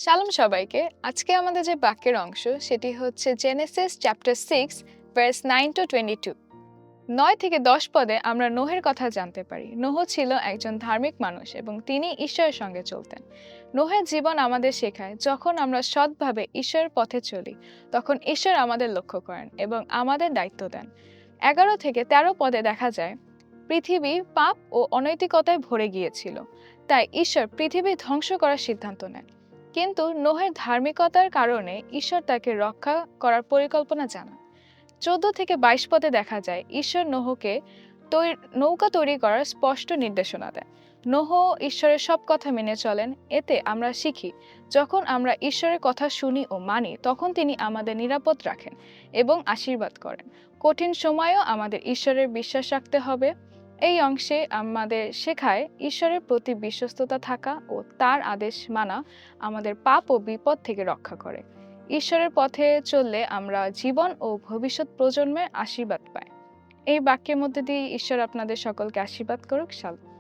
শালোম সবাইকে। আজকে আমাদের যে বাক্যের অংশ সেটি হচ্ছে জেনেসিস চ্যাপ্টার 6 ভার্স 9 টু 22। 9 থেকে 10 পদে আমরা নোহের কথা জানতে পারি। নোহ ছিল একজন ধার্মিক মানুষ এবং তিনি ঈশ্বরের সঙ্গে চলতেন। নোহের জীবন আমাদের শেখায় যখন আমরা সৎভাবে ঈশ্বরের পথে চলি তখন ঈশ্বর আমাদের লক্ষ্য করেন এবং আমাদের দায়িত্ব দেন। 11 থেকে 13 পদে দেখা যায় পৃথিবী পাপ ও অনৈতিকতায় ভরে গিয়েছিল, তাই ঈশ্বর পৃথিবী ধ্বংস করার সিদ্ধান্ত নেন। কিন্তু নোহের ধার্মিকতার কারণে ঈশ্বর তাকে রক্ষা করার পরিকল্পনা জানান। 14 থেকে 22 পদে দেখা যায় ঈশ্বর নোহকে নৌকা তৈরি করার স্পষ্ট নির্দেশনা দেন। নোহ ঈশ্বরের সব কথা মেনে চলেন। এতে আমরা শিখি, যখন আমরা ঈশ্বরের কথা শুনি ও মানি তখন তিনি আমাদের নিরাপদ রাখেন এবং আশীর্বাদ করেন। কঠিন সময়েও আমাদের ঈশ্বরের বিশ্বাস রাখতে হবে। এই অংশে আমাদের শেখায় ঈশ্বরের প্রতি বিশ্বস্ততা থাকা ও তার আদেশ মানা আমাদের পাপ ও বিপদ থেকে রক্ষা করে। ঈশ্বরের পথে চললে আমরা জীবন ও ভবিষ্যৎ প্রজন্মের আশীর্বাদ পাই। এই বাক্যের মধ্যে দিয়ে ঈশ্বর আপনাদের সকলকে আশীর্বাদ করুক। শালোম।